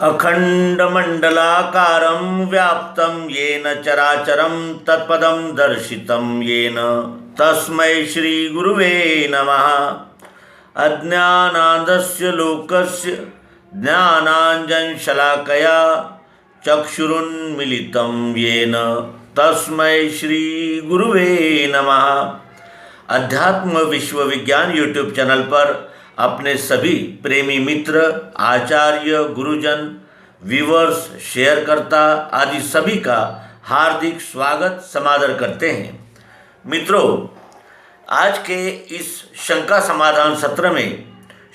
अखण्डमण्डलाकारं व्याप्तं येन चराचरं तत्पदं दर्शितं येन तस्मै श्रीगुरुवे नमः। अज्ञानान्दस्य लोकस्य ज्ञानाञ्जनशलाकया चक्षुरुन्मीलितं येन तस्मै श्रीगुरुवे नमः। अध्यात्म विश्व विज्ञान यूट्यूब चैनल पर अपने सभी प्रेमी मित्र, आचार्य, गुरुजन, व्यूअर्स, शेयरकर्ता आदि सभी का हार्दिक स्वागत समादर करते हैं। मित्रों, आज के इस शंका समाधान सत्र में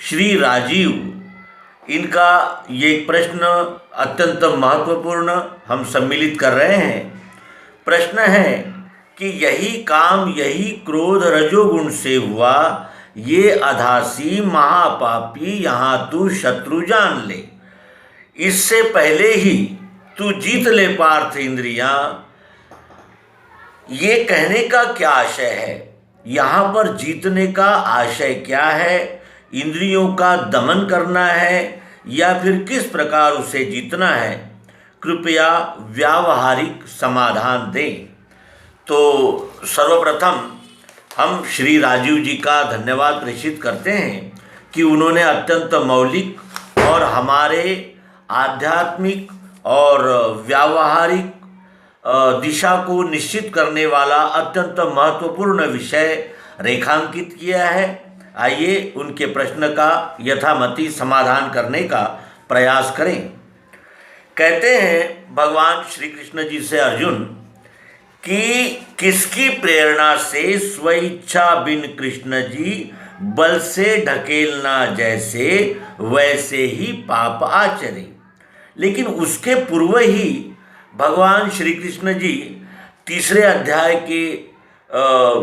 श्री राजीव, इनका ये प्रश्न अत्यंत महत्वपूर्ण हम सम्मिलित कर रहे हैं। प्रश्न है कि यही काम यही क्रोध रजोगुण से हुआ, ये अधासी महापापी यहाँ तू शत्रु जान ले। इससे पहले ही तू जीत ले पार्थ इंद्रियां। ये कहने का क्या आशय है? यहाँ पर जीतने का आशय क्या है? इंद्रियों का दमन करना है या फिर किस प्रकार उसे जीतना है? कृपया व्यावहारिक समाधान दें। तो सर्वप्रथम हम श्री राजीव जी का धन्यवाद प्रेषित करते हैं कि उन्होंने अत्यंत मौलिक और हमारे आध्यात्मिक और व्यावहारिक दिशा को निश्चित करने वाला अत्यंत महत्वपूर्ण विषय रेखांकित किया है। आइए उनके प्रश्न का यथामति समाधान करने का प्रयास करें। कहते हैं भगवान श्री कृष्ण जी से अर्जुन कि किसकी प्रेरणा से स्वेच्छा बिन कृष्ण जी बल से ढकेलना जैसे वैसे ही पाप आचरे। लेकिन उसके पूर्व ही भगवान श्री कृष्ण जी तीसरे अध्याय के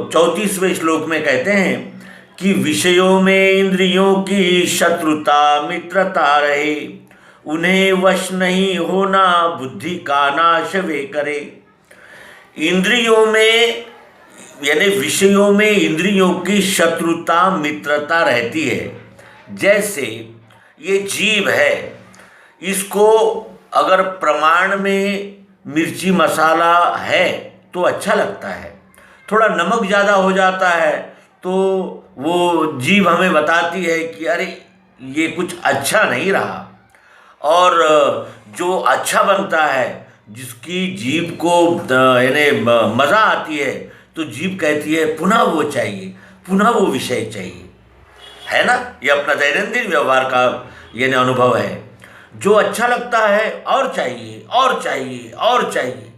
34वें श्लोक में कहते हैं कि विषयों में इंद्रियों की शत्रुता मित्रता रहे, उन्हें वश नहीं होना बुद्धि का नाश वे करे। इंद्रियों में यानी विषयों में इंद्रियों की शत्रुता मित्रता रहती है। जैसे ये जीव है, इसको अगर प्रमाण में मिर्ची मसाला है तो अच्छा लगता है, थोड़ा नमक ज़्यादा हो जाता है तो वो जीव हमें बताती है कि अरे ये कुछ अच्छा नहीं रहा। और जो अच्छा बनता है, जिसकी जीभ को यानी मज़ा आती है, तो जीभ कहती है पुनः वो चाहिए, पुनः वो विषय चाहिए, है ना। ये अपना दैनंदिन व्यवहार का यानी अनुभव है। जो अच्छा लगता है और चाहिए और चाहिए और चाहिए,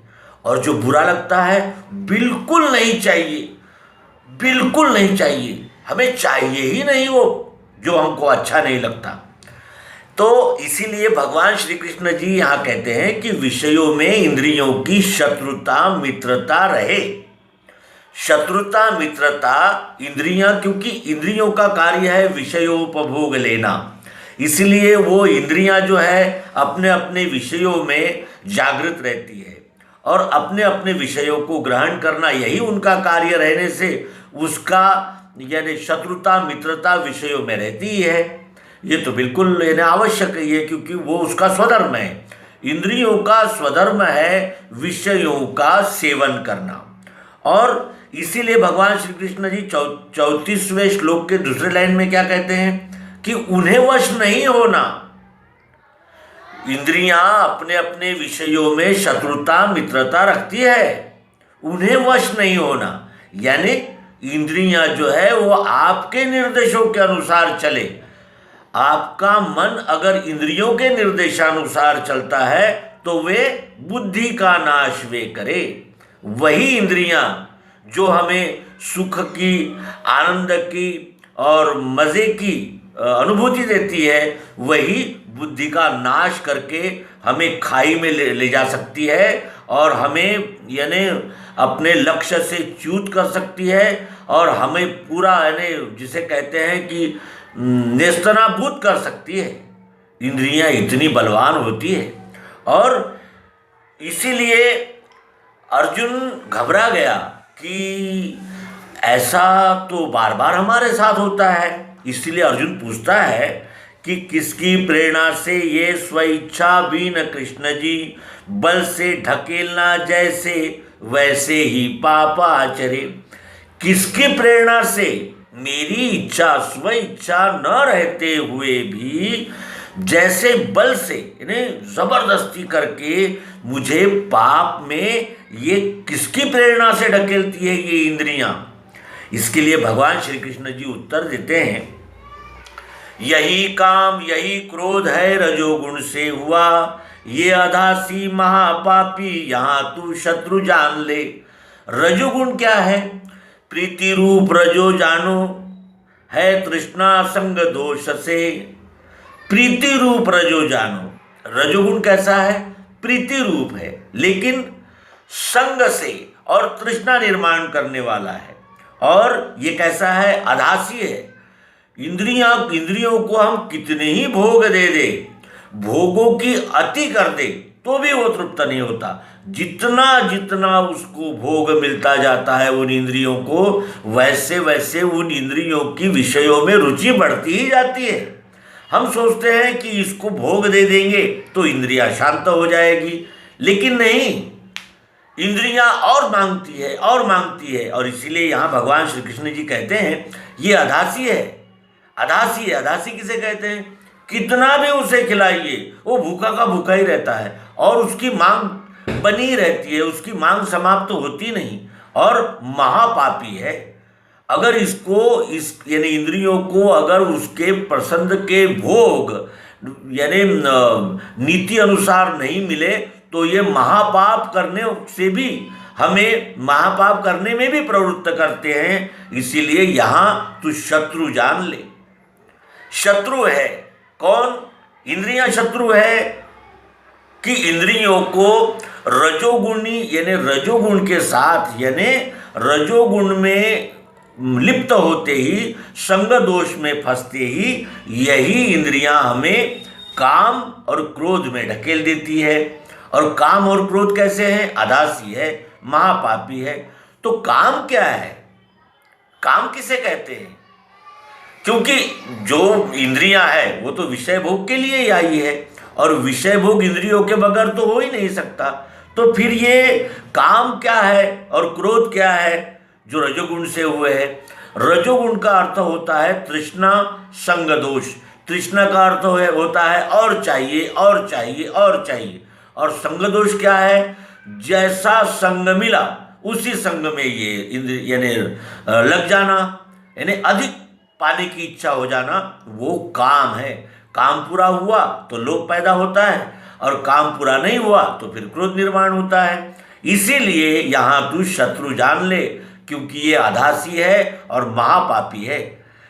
और जो बुरा लगता है बिल्कुल नहीं चाहिए, बिल्कुल नहीं चाहिए, हमें चाहिए ही नहीं वो जो हमको अच्छा नहीं लगता। तो इसीलिए भगवान श्री कृष्ण जी यहाँ कहते हैं कि विषयों में इंद्रियों की शत्रुता मित्रता रहे। शत्रुता मित्रता इंद्रियां, क्योंकि इंद्रियों का कार्य है विषयोपभोग लेना, इसलिए वो इंद्रियां जो है अपने अपने विषयों में जागृत रहती है और अपने अपने विषयों को ग्रहण करना, यही उनका कार्य रहने से उसका यानी शत्रुता मित्रता विषयों में रहती है। ये तो बिल्कुल यानी आवश्यक ही है, क्योंकि वो उसका स्वधर्म है। इंद्रियों का स्वधर्म है विषयों का सेवन करना। और इसीलिए भगवान श्री कृष्ण जी 34वें श्लोक के दूसरे लाइन में क्या कहते हैं कि उन्हें वश नहीं होना। इंद्रियां अपने अपने विषयों में शत्रुता मित्रता रखती है, उन्हें वश नहीं होना, यानी इंद्रियां जो है वो आपके निर्देशों के अनुसार चले। आपका मन अगर इंद्रियों के निर्देशानुसार चलता है तो वे बुद्धि का नाश वे करे। वही इंद्रियां जो हमें सुख की, आनंद की और मज़े की अनुभूति देती है, वही बुद्धि का नाश करके हमें खाई में ले जा सकती है और हमें यानी अपने लक्ष्य से च्युत कर सकती है और हमें पूरा यानी जिसे कहते हैं कि नेस्तनाबूद कर सकती है। इंद्रियां इतनी बलवान होती है। और इसीलिए अर्जुन घबरा गया कि ऐसा तो बार बार हमारे साथ होता है। इसलिए अर्जुन पूछता है कि किसकी प्रेरणा से ये स्वेच्छा बीन कृष्ण जी, बल से ढकेलना जैसे वैसे ही पाप आचरे। किसकी प्रेरणा से? मेरी इच्छा स्व इच्छा न रहते हुए भी जैसे बल से यानी जबरदस्ती करके मुझे पाप में, ये किसकी प्रेरणा से ढकेलती है ये इंद्रियां? इसके लिए भगवान श्री कृष्ण जी उत्तर देते हैं, यही काम यही क्रोध है रजोगुण से हुआ, ये अधासी महापापी यहाँ तू शत्रु जान ले। रजोगुण क्या है? प्रीति रूप रजो जानो, है तृष्णा संग दोष से। प्रीति रूप रजो जानो, रजोगुण कैसा है? प्रीति रूप है, लेकिन संग से और तृष्णा निर्माण करने वाला है। और ये कैसा है? अधासी है। इंद्रियों को हम कितने ही भोग दे दे, भोगों की अति कर दे, तो भी वो तृप्त नहीं होता। जितना जितना उसको भोग मिलता जाता है उन इंद्रियों को, वैसे वैसे उन इंद्रियों की विषयों में रुचि बढ़ती ही जाती है। हम सोचते हैं कि इसको भोग दे देंगे तो इंद्रियां शांत हो जाएगी, लेकिन नहीं, इंद्रियां और मांगती है और मांगती है। और इसीलिए यहाँ भगवान श्री कृष्ण जी कहते हैं ये अधासी है। अधासी है। अधासी किसे कहते हैं? कितना भी उसे खिलाइए वो भूखा का भूखा ही रहता है और उसकी मांग बनी रहती है, उसकी मांग समाप्त तो होती नहीं, और महापापी है। अगर इस यानी इंद्रियों को अगर उसके पसंद के भोग यानी नीति अनुसार नहीं मिले तो ये महापाप करने से भी, हमें महापाप करने में भी प्रवृत्त करते हैं। इसीलिए यहाँ तू शत्रु जान ले। शत्रु है कौन? इंद्रियां शत्रु है कि इंद्रियों को रजोगुणी यानी रजोगुण के साथ यानी रजोगुण में लिप्त होते ही, संग दोष में फंसते ही यही इंद्रियां हमें काम और क्रोध में ढकेल देती है। और काम और क्रोध कैसे हैं? अधासी है, महापापी है। तो काम क्या है? काम किसे कहते हैं? क्योंकि जो इंद्रियां है वो तो विषय भोग के लिए ही आई है, और विषय भोग इंद्रियों के बगैर तो हो ही नहीं सकता। तो फिर ये काम क्या है और क्रोध क्या है जो रजोगुण से हुए हैं? रजोगुण का अर्थ होता है तृष्णा संग दोष। तृष्णा का अर्थ होता है और चाहिए और चाहिए और चाहिए। और संग दोष क्या है? जैसा संग मिला उसी संग में ये यानी लग जाना, यानी अधिक पाने की इच्छा हो जाना, वो काम है। काम पूरा हुआ तो लोभ पैदा होता है, और काम पूरा नहीं हुआ तो फिर क्रोध निर्माण होता है। इसीलिए यहाँ तू शत्रु जान ले, क्योंकि ये अधासी है और महापापी है।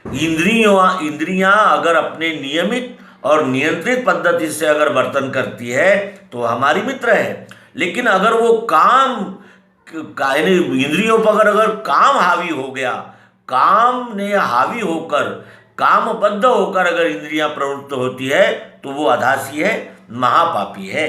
इंद्रियां अगर अपने नियमित और नियंत्रित पद्धति से अगर वर्तन करती है तो हमारी मित्र है, लेकिन अगर वो इंद्रियों पर अगर काम हावी हो गया, काम ने हावी होकर, कामबद्ध होकर अगर इंद्रियां प्रवृत्त होती है तो वो अधासी है, महापापी है।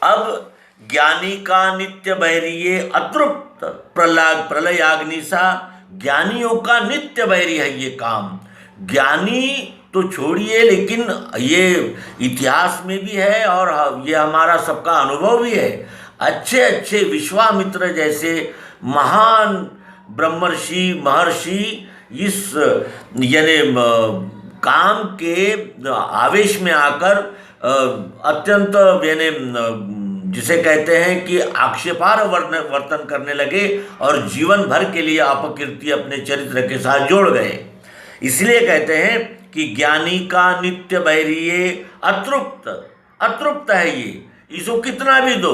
अब ज्ञानी का नित्य बैरिये अतृप्त प्रलयाग्नि सा, ज्ञानियों का नित्य बैरी है ये काम। ज्ञानी तो छोड़िए, लेकिन ये इतिहास में भी है और ये हमारा सबका अनुभव भी है। अच्छे अच्छे विश्वामित्र जैसे महान ब्रह्मर्षि महर्षि इस यानी काम के आवेश में आकर अत्यंत यानी जिसे कहते हैं कि आक्षेपार्ह वर्तन करने लगे और जीवन भर के लिए अपकीर्ति अपने चरित्र के साथ जोड़ गए। इसलिए कहते हैं कि ज्ञानी का नित्य बैरिये अतृप्त है ये, इसको कितना भी दो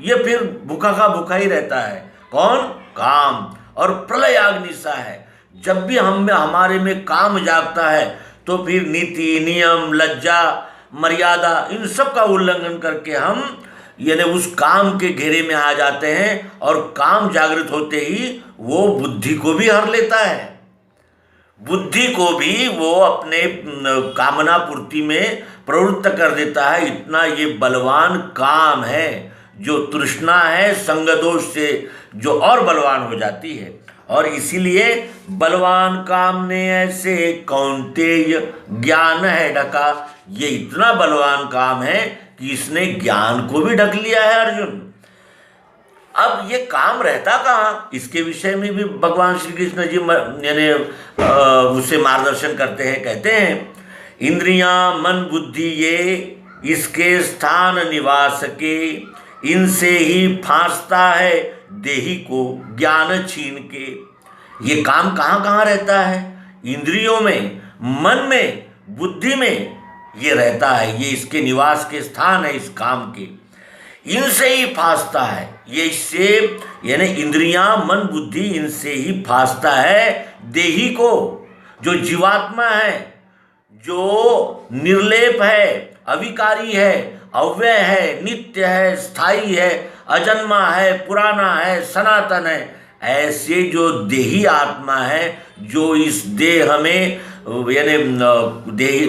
ये फिर भूखा का भूखा ही रहता है। कौन? काम। और प्रलयाग्नि सा है, जब भी हमारे में काम जागता है तो फिर नीति नियम लज्जा मर्यादा इन सब का उल्लंघन करके हम यानी उस काम के घेरे में आ जाते हैं, और काम जागृत होते ही वो बुद्धि को भी हर लेता है। बुद्धि को भी वो अपने कामना पूर्ति में प्रवृत्त कर देता है। इतना ये बलवान काम है। जो तृष्णा है संग दोष से जो और बलवान हो जाती है। और इसीलिए बलवान काम ने ऐसे कौन्तेय ज्ञान है ढका। ये इतना बलवान काम है कि इसने ज्ञान को भी ढक लिया है अर्जुन। अब ये काम रहता कहाँ, इसके विषय में भी भगवान श्री कृष्ण जी यानी उसे मार्गदर्शन करते हैं। कहते हैं इंद्रियां मन बुद्धि ये इसके स्थान निवास के, इनसे ही फांसता है देही को ज्ञान छीन के। ये काम कहाँ कहाँ रहता है, इंद्रियों में, मन में, बुद्धि में ये रहता है। ये इसके निवास के स्थान है इस काम के, इनसे ही फांसता है। ये इससे यानी इंद्रियां मन बुद्धि इनसे ही फांसता है देही को। जो जीवात्मा है, जो निर्लेप है, अविकारी है, अव्यय है, नित्य है, स्थायी है, अजन्मा है, पुराना है, सनातन है, ऐसे जो देही आत्मा है, जो इस देह में यानी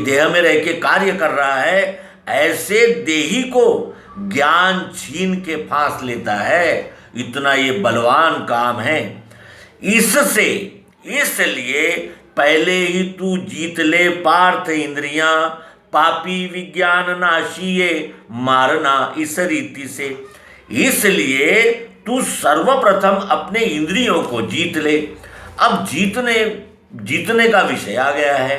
देह में रह के कार्य कर रहा है, ऐसे देही को ज्ञान छीन के फांस लेता है। इतना ये बलवान काम है। इसलिए पहले ही तू जीत ले पार्थ इंद्रियां, पापी विज्ञान नाशिए मारना इस रीति से। इसलिए तू सर्वप्रथम अपने इंद्रियों को जीत ले। अब जीतने का विषय आ गया है।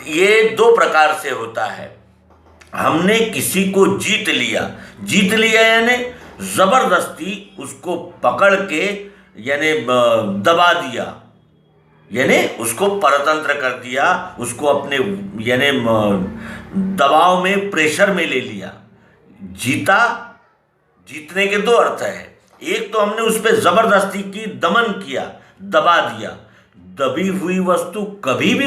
ये दो प्रकार से होता है। हमने किसी को जीत लिया यानी जबरदस्ती उसको पकड़ के यानी दबा दिया, यानी उसको परतंत्र कर दिया, उसको अपने यानी दबाव में, प्रेशर में ले लिया। जीतने के दो अर्थ है। एक तो हमने उस पर जबरदस्ती की, दमन किया, दबा दिया। दबी हुई वस्तु कभी भी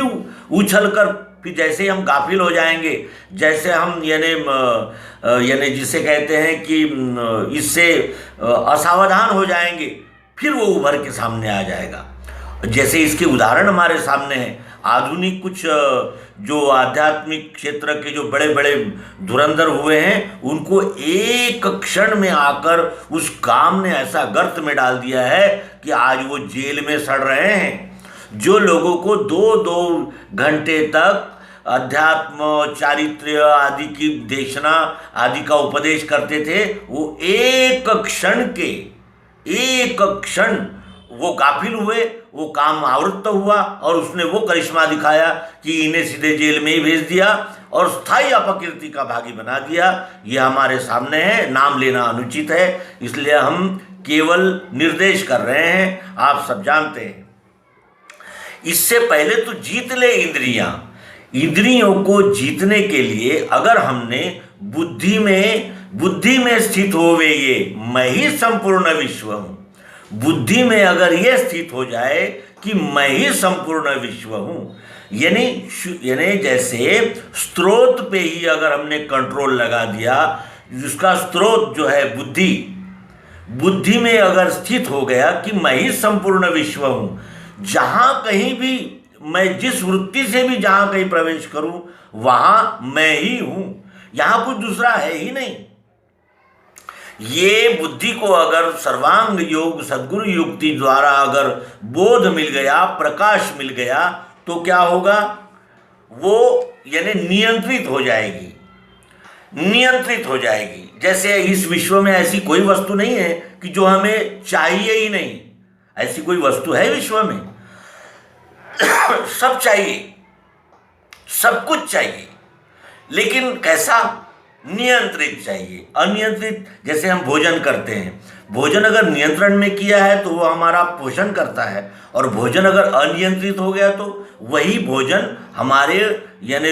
उछलकर फिर जैसे हम गाफिल हो जाएंगे, जैसे हम यानी जिसे कहते हैं कि इससे असावधान हो जाएंगे, फिर वो उभर के सामने आ जाएगा। जैसे इसके उदाहरण हमारे सामने हैं। आधुनिक कुछ जो आध्यात्मिक क्षेत्र के जो बड़े बड़े धुरंधर हुए हैं, उनको एक क्षण में आकर उस काम ने ऐसा गर्त में डाल दिया है कि आज वो जेल में सड़ रहे हैं। जो लोगों को 2-2 घंटे तक अध्यात्म, चारित्र्य आदि की देशना आदि का उपदेश करते थे, वो एक क्षण वो गाफिल हुए, वो काम आवृत्त हुआ और उसने वो करिश्मा दिखाया कि इन्हें सीधे जेल में ही भेज दिया और स्थायी अपकीर्ति का भागी बना दिया। ये हमारे सामने है, नाम लेना अनुचित है, इसलिए हम केवल निर्देश कर रहे हैं, आप सब जानते हैं। इससे पहले तो जीत ले इंद्रियों को जीतने के लिए अगर हमने बुद्धि में स्थित होवे, ये मैं ही संपूर्ण विश्व हूँ। बुद्धि में अगर ये स्थित हो जाए कि मैं ही संपूर्ण विश्व हूँ, यानी जैसे स्रोत पे ही अगर हमने कंट्रोल लगा दिया, जिसका स्रोत जो है बुद्धि में अगर स्थित हो गया कि मैं ही संपूर्ण विश्व हूँ, जहाँ कहीं भी मैं जिस वृत्ति से भी जहाँ कहीं प्रवेश करूँ वहाँ मैं ही हूँ, यहाँ कुछ दूसरा है ही नहीं। ये बुद्धि को अगर सर्वांग योग सद्गुरु युक्ति द्वारा अगर बोध मिल गया, प्रकाश मिल गया, तो क्या होगा, वो यानी नियंत्रित हो जाएगी। जैसे इस विश्व में ऐसी कोई वस्तु नहीं है कि जो हमें चाहिए ही नहीं। ऐसी कोई वस्तु है विश्व में? सब चाहिए, सब कुछ चाहिए, लेकिन कैसा? नियंत्रित चाहिए। अनियंत्रित, जैसे हम भोजन करते हैं, भोजन अगर नियंत्रण में किया है तो वो हमारा पोषण करता है, और भोजन अगर अनियंत्रित हो गया तो वही भोजन हमारे यानी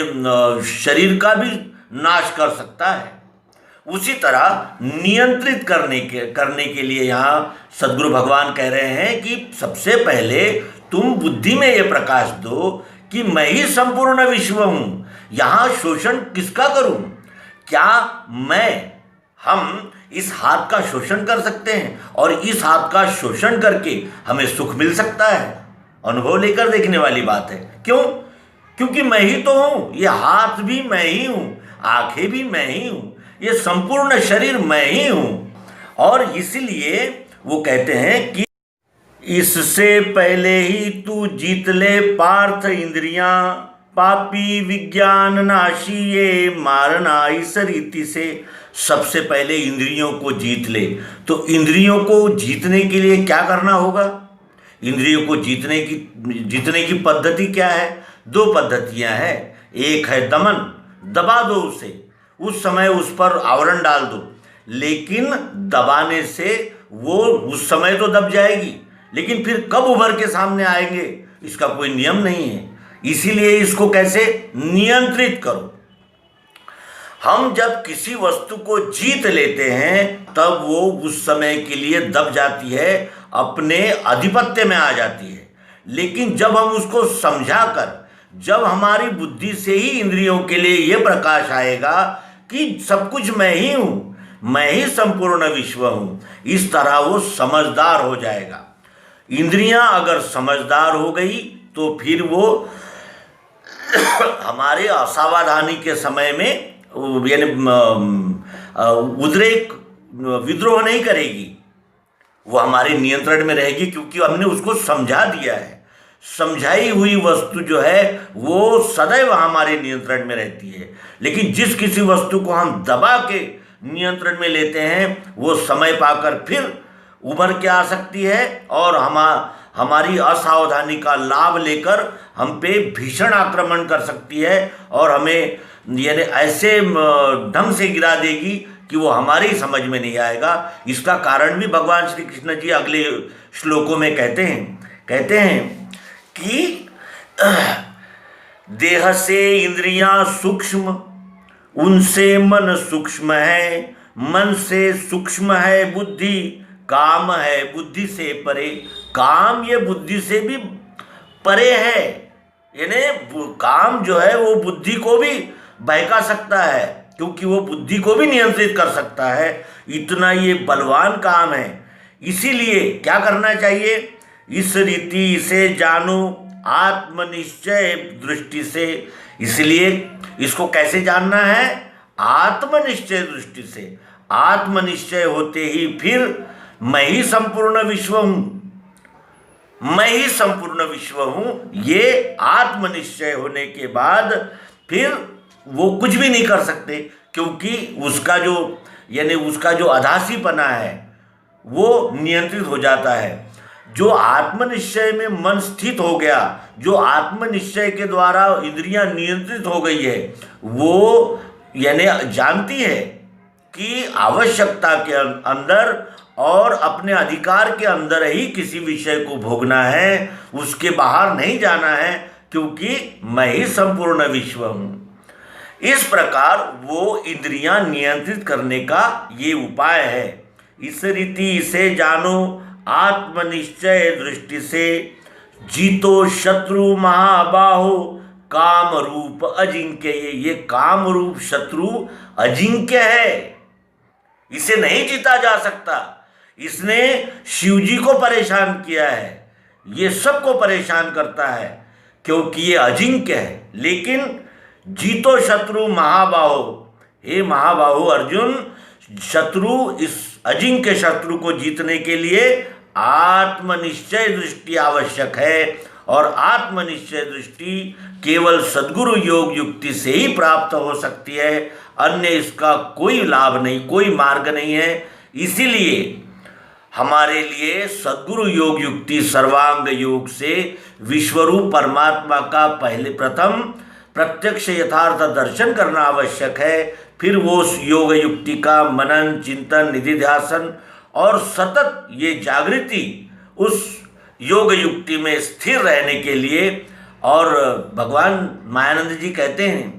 शरीर का भी नाश कर सकता है। उसी तरह नियंत्रित करने के लिए यहाँ सद्गुरु भगवान कह रहे हैं कि सबसे पहले तुम बुद्धि में ये प्रकाश दो कि मैं ही संपूर्ण विश्व हूँ। यहाँ शोषण किसका करूँ? क्या हम इस हाथ का शोषण कर सकते हैं और इस हाथ का शोषण करके हमें सुख मिल सकता है? अनुभव लेकर देखने वाली बात है। क्यों? क्योंकि मैं ही तो हूँ, ये हाथ भी मैं ही हूँ, आंखें भी मैं ही हूँ, ये संपूर्ण शरीर मैं ही हूँ। और इसलिए वो कहते हैं कि इससे पहले ही तू जीत ले पार्थ इंद्रियां, पापी विज्ञान नाशी ये मारना इस रीति से। सबसे पहले इंद्रियों को जीत ले। तो इंद्रियों को जीतने के लिए क्या करना होगा? इंद्रियों को जीतने की पद्धति क्या है? दो पद्धतियां हैं। एक है दमन, दबा दो उसे, उस समय उस पर आवरण डाल दो, लेकिन दबाने से वो उस समय तो दब जाएगी, लेकिन फिर कब उभर के सामने आएंगे इसका कोई नियम नहीं है। इसीलिए इसको कैसे नियंत्रित करो। हम जब किसी वस्तु को जीत लेते हैं तब वो उस समय के लिए दब जाती है, अपने आधिपत्य में आ जाती है। लेकिन जब हम उसको समझाकर, जब हमारी बुद्धि से ही इंद्रियों के लिए ये प्रकाश आएगा कि सब कुछ मैं ही हूँ, मैं ही संपूर्ण विश्व हूँ, इस तरह वो समझदार हो जाएगा। इंद्रियां अगर समझदार हो गई तो फिर वो हमारे असावधानी के समय में यानी उद्रेक विद्रोह नहीं करेगी, वो हमारे नियंत्रण में रहेगी, क्योंकि हमने उसको समझा दिया है। समझाई हुई वस्तु जो है वो सदैव हमारे नियंत्रण में रहती है। लेकिन जिस किसी वस्तु को हम दबा के नियंत्रण में लेते हैं वो समय पाकर फिर उभर के आ सकती है और हमारी असावधानी का लाभ लेकर हम पे भीषण आक्रमण कर सकती है और हमें यानी ऐसे ढंग से गिरा देगी कि वो हमारी समझ में नहीं आएगा। इसका कारण भी भगवान श्री कृष्ण जी अगले श्लोकों में कहते हैं कि देह से इंद्रियां सूक्ष्म, उनसे मन सूक्ष्म है, मन से सूक्ष्म है बुद्धि, काम है बुद्धि से परे। काम ये बुद्धि से भी परे है, यानी काम जो है वो बुद्धि को भी बहका सकता है, क्योंकि वो बुद्धि को भी नियंत्रित कर सकता है। इतना ये बलवान काम है। इसीलिए क्या करना चाहिए? इस रीति इसे जानो आत्मनिश्चय दृष्टि से। इसलिए इसको कैसे जानना है? आत्मनिश्चय दृष्टि से। आत्मनिश्चय होते ही फिर मैं ही संपूर्ण विश्व हूँ, मैं ही संपूर्ण विश्व हूँ, ये आत्मनिश्चय होने के बाद फिर वो कुछ भी नहीं कर सकते, क्योंकि उसका जो अधासीपना है वो नियंत्रित हो जाता है। जो आत्मनिश्चय में मन स्थित हो गया, जो आत्मनिश्चय के द्वारा इंद्रियां नियंत्रित हो गई है, वो यानी जानती है कि आवश्यकता के अंदर और अपने अधिकार के अंदर ही किसी विषय को भोगना है, उसके बाहर नहीं जाना है, क्योंकि मैं ही संपूर्ण विश्व हूँ। इस प्रकार वो इंद्रियां नियंत्रित करने का ये उपाय है। इस रीति इसे जानो आत्मनिश्चय दृष्टि से, जीतो शत्रु महाबाहो काम रूप अजिंक्य। ये काम रूप शत्रु अजिंक्य है, इसे नहीं जीता जा सकता। इसने शिव जी को परेशान किया है, ये सबको परेशान करता है, क्योंकि ये अजिंक्य है। लेकिन जीतो शत्रु महाबाहो, हे महाबाहो अर्जुन, शत्रु इस अजिंक्य शत्रु को जीतने के लिए आत्मनिश्चय दृष्टि आवश्यक है, और आत्मनिश्चय दृष्टि केवल सद्गुरु योग युक्ति से ही प्राप्त हो सकती है, अन्य इसका कोई लाभ नहीं, कोई मार्ग नहीं है। इसीलिए हमारे लिए सद्गुरु योग युक्ति सर्वांग योग से विश्वरूप परमात्मा का प्रथम प्रत्यक्ष यथार्थ दर्शन करना आवश्यक है। फिर वो योग युक्ति का मनन चिंतन निधिध्यासन और सतत ये जागृति उस योग युक्ति में स्थिर रहने के लिए, और भगवान मायानंद जी कहते हैं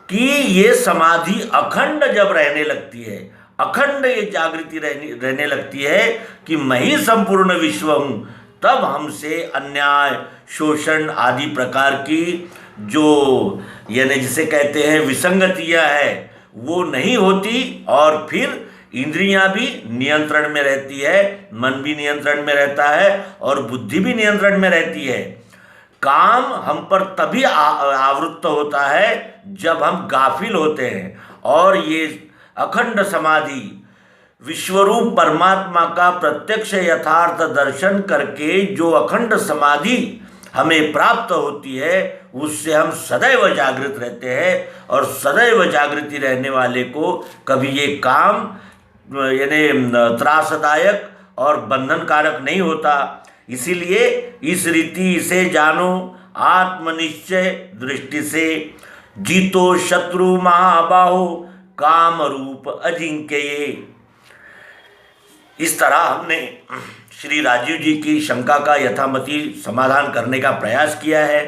कि ये समाधि अखंड जब रहने लगती है, अखंड ये जागृति रहने लगती है कि मैं ही संपूर्ण विश्व हूँ, तब हमसे अन्याय शोषण आदि प्रकार की जो यानी जिसे कहते हैं विसंगतियाँ है वो नहीं होती, और फिर इंद्रियां भी नियंत्रण में रहती है, मन भी नियंत्रण में रहता है और बुद्धि भी नियंत्रण में रहती है। काम हम पर तभी आवृत्त होता है जब हम गाफिल होते हैं, और ये अखंड समाधि विश्वरूप परमात्मा का प्रत्यक्ष यथार्थ दर्शन करके जो अखंड समाधि हमें प्राप्त होती है, उससे हम सदैव जागृत रहते हैं। और सदैव जागृति रहने वाले को कभी ये काम यानी त्रासदायक और बंधनकारक नहीं होता। इसीलिए इस रीति से जानो आत्मनिश्चय दृष्टि से, जीतो शत्रु महाबाहो काम रूप अजिंक्य। इस तरह हमने श्री राजीव जी की शंका का यथामति समाधान करने का प्रयास किया है।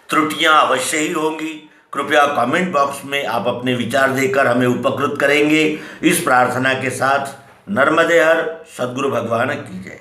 त्रुटियां अवश्य ही होंगी। कृपया कमेंट बॉक्स में आप अपने विचार देकर हमें उपकृत करेंगे। इस प्रार्थना के साथ नर्मदे हर। सद्गुरु भगवान की जय।